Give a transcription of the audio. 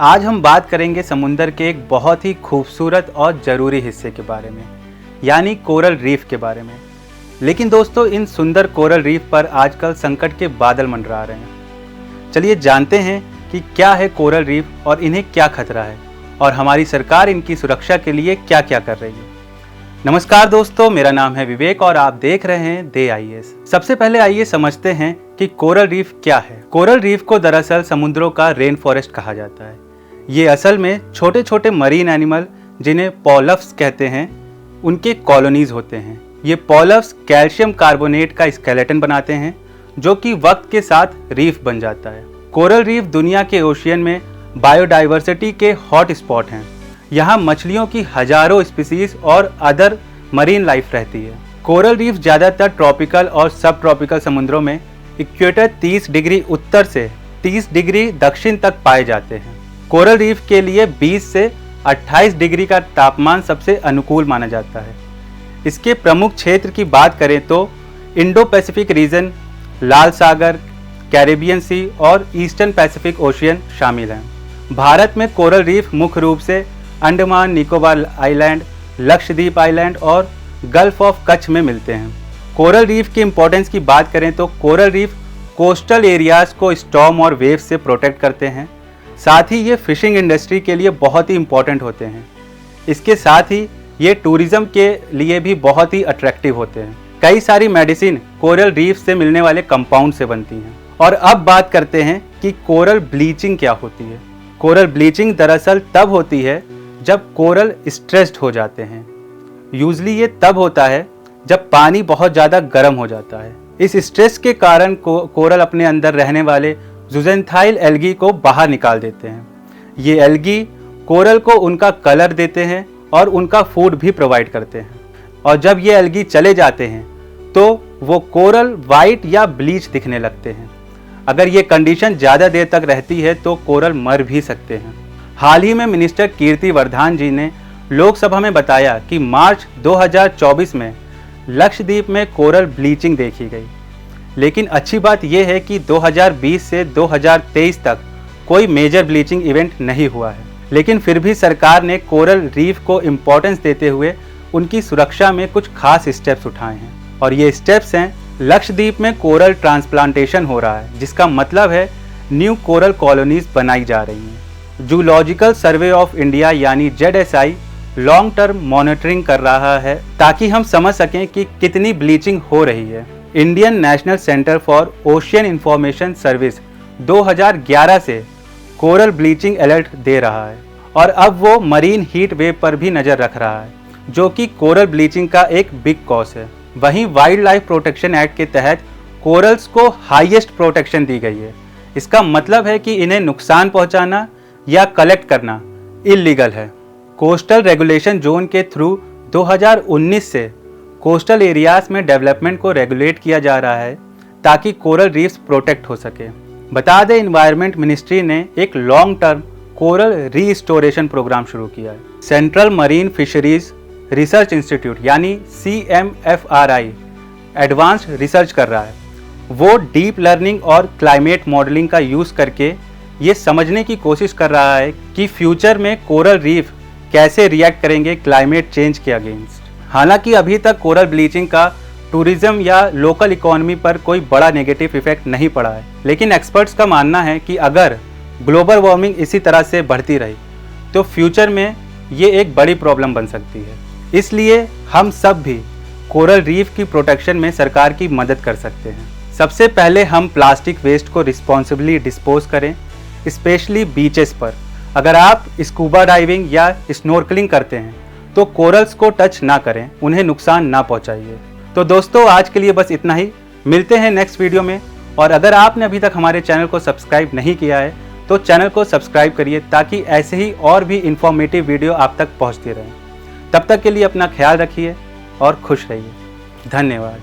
आज हम बात करेंगे समुंदर के एक बहुत ही खूबसूरत और ज़रूरी हिस्से के बारे में, यानी कोरल रीफ के बारे में। लेकिन दोस्तों, इन सुंदर कोरल रीफ पर आजकल संकट के बादल मंडरा रहे हैं। चलिए जानते हैं कि क्या है कोरल रीफ और इन्हें क्या खतरा है और हमारी सरकार इनकी सुरक्षा के लिए क्या क्या कर रही है। नमस्कार दोस्तों, मेरा नाम है विवेक और आप देख रहे हैं दे आईएएस। सबसे पहले आइए समझते हैं कि कोरल रीफ क्या है। कोरल रीफ को दरअसल समुद्रों का रेन फॉरेस्ट कहा जाता है। ये असल में छोटे छोटे मरीन एनिमल, जिन्हें पॉलफ्स कहते हैं, उनके कॉलोनीज होते हैं। ये पॉलफ्स कैल्शियम कार्बोनेट का स्केलेटन बनाते हैं, जो कि वक्त के साथ रीफ बन जाता है। कोरल रीफ दुनिया के ओशियन में बायोडाइवर्सिटी के हॉट स्पॉट हैं। यहाँ मछलियों की हजारों स्पीसीज और अदर मरीन लाइफ रहती है। कोरल रीफ ज़्यादातर ट्रॉपिकल और सब ट्रॉपिकल समुद्रों में इक्वेटर 30 डिग्री उत्तर से 30 डिग्री दक्षिण तक पाए जाते हैं। कोरल रीफ के लिए 20 से 28 डिग्री का तापमान सबसे अनुकूल माना जाता है। इसके प्रमुख क्षेत्र की बात करें तो इंडो पैसिफिक रीजन, लाल सागर, कैरेबियन सी और ईस्टर्न पैसिफिक ओशियन शामिल हैं। भारत में कोरल रीफ मुख्य रूप से अंडमान निकोबार आइलैंड, लक्षद्वीप आइलैंड और गल्फ ऑफ कच्छ में मिलते हैं। कोरल रीफ की इंपॉर्टेंस की बात करें तो कोरल रीफ कोस्टल एरियाज को स्टॉर्म और वेव्स से प्रोटेक्ट करते हैं। साथ ही ये फिशिंग इंडस्ट्री के लिए बहुत ही इंपॉर्टेंट होते हैं। इसके साथ ही ये टूरिज्म के लिए भी बहुत ही अट्रैक्टिव होते हैं। कई सारी मेडिसिन कोरल रीफ से मिलने वाले कंपाउंड से बनती हैं। और अब बात करते हैं कि कोरल ब्लीचिंग क्या होती है। कोरल ब्लीचिंग दरअसल तब होती है जब कोरल स्ट्रेस्ड हो जाते हैं। यूजली ये तब होता है जब पानी बहुत ज़्यादा गर्म हो जाता है। इस स्ट्रेस के कारण कोरल अपने अंदर रहने वाले ज़ूज़ेन्थाइल एल्गी को बाहर निकाल देते हैं। ये एल्गी कोरल को उनका कलर देते हैं और उनका फूड भी प्रोवाइड करते हैं। और जब ये एल्गी चले जाते हैं तो वो कोरल वाइट या ब्लीच दिखने लगते हैं। अगर ये कंडीशन ज़्यादा देर तक रहती है तो कोरल मर भी सकते हैं। हाल ही में मिनिस्टर कीर्ति वर्धान जी ने लोकसभा में बताया कि मार्च 2024 में लक्षद्वीप में कोरल ब्लीचिंग देखी गई। लेकिन अच्छी बात यह है कि 2020 से 2023 तक कोई मेजर ब्लीचिंग इवेंट नहीं हुआ है। लेकिन फिर भी सरकार ने कोरल रीफ को इम्पोर्टेंस देते हुए उनकी सुरक्षा में कुछ खास स्टेप्स उठाए हैं। और ये स्टेप्स हैं, लक्षद्वीप में कोरल ट्रांसप्लांटेशन हो रहा है, जिसका मतलब है न्यू कोरल कॉलोनीज बनाई जा रही हैं। जूलॉजिकल सर्वे ऑफ इंडिया यानी ZSI लॉन्ग टर्म मॉनिटरिंग कर रहा है ताकि हम समझ सकें कि कितनी ब्लीचिंग हो रही है। Indian national centre for ocean information service 2011 से कोरल ब्लीचिंग अलर्ट दे रहा है और अब वो मरीन हीट वेव पर भी नज़र रख रहा है, जो कि कोरल ब्लीचिंग का एक बिग कॉज है। वहीं वाइल्ड लाइफ प्रोटेक्शन एक्ट के तहत कोरल्स को हाईएस्ट प्रोटेक्शन दी गई है। इसका मतलब है कि इन्हें नुकसान पहुंचाना या कलेक्ट करना इल्लीगल है। कोस्टल रेगुलेशन जोन के थ्रू 2019 से कोस्टल एरियाज में डेवलपमेंट को रेगुलेट किया जा रहा है ताकि कोरल रीफ्स प्रोटेक्ट हो सके। बता दें, एनवायरनमेंट मिनिस्ट्री ने एक long term coral restoration program शुरू किया है। Central marine fisheries research institute यानी CMFRI एडवांस्ड रिसर्च कर रहा है। वो डीप लर्निंग और क्लाइमेट मॉडलिंग का यूज़ करके ये समझने की कोशिश कर रहा है कि फ्यूचर में कोरल रीफ कैसे रिएक्ट करेंगे क्लाइमेट चेंज के अगेंस्ट। हालांकि अभी तक कोरल ब्लीचिंग का टूरिज्म या लोकल इकोनॉमी पर कोई बड़ा नेगेटिव इफेक्ट नहीं पड़ा है। लेकिन एक्सपर्ट्स का मानना है कि अगर ग्लोबल वार्मिंग इसी तरह से बढ़ती रही तो फ्यूचर में ये एक बड़ी प्रॉब्लम बन सकती है। इसलिए हम सब भी कोरल रीफ की प्रोटेक्शन में सरकार की मदद कर सकते हैं। सबसे पहले हम प्लास्टिक वेस्ट को रिस्पॉन्सिबली डिस्पोज करें, स्पेशली बीचेस पर। अगर आप स्कूबा डाइविंग या स्नॉर्कलिंग करते हैं तो कोरल्स को टच ना करें, उन्हें नुकसान ना पहुंचाइए। तो दोस्तों, आज के लिए बस इतना ही। मिलते हैं नेक्स्ट वीडियो में। और अगर आपने अभी तक हमारे चैनल को सब्सक्राइब नहीं किया है तो चैनल को सब्सक्राइब करिए ताकि ऐसे ही और भी इंफॉर्मेटिव वीडियो आप तक पहुंचती रहें। तब तक के लिए अपना ख्याल रखिए और खुश रहिए। धन्यवाद।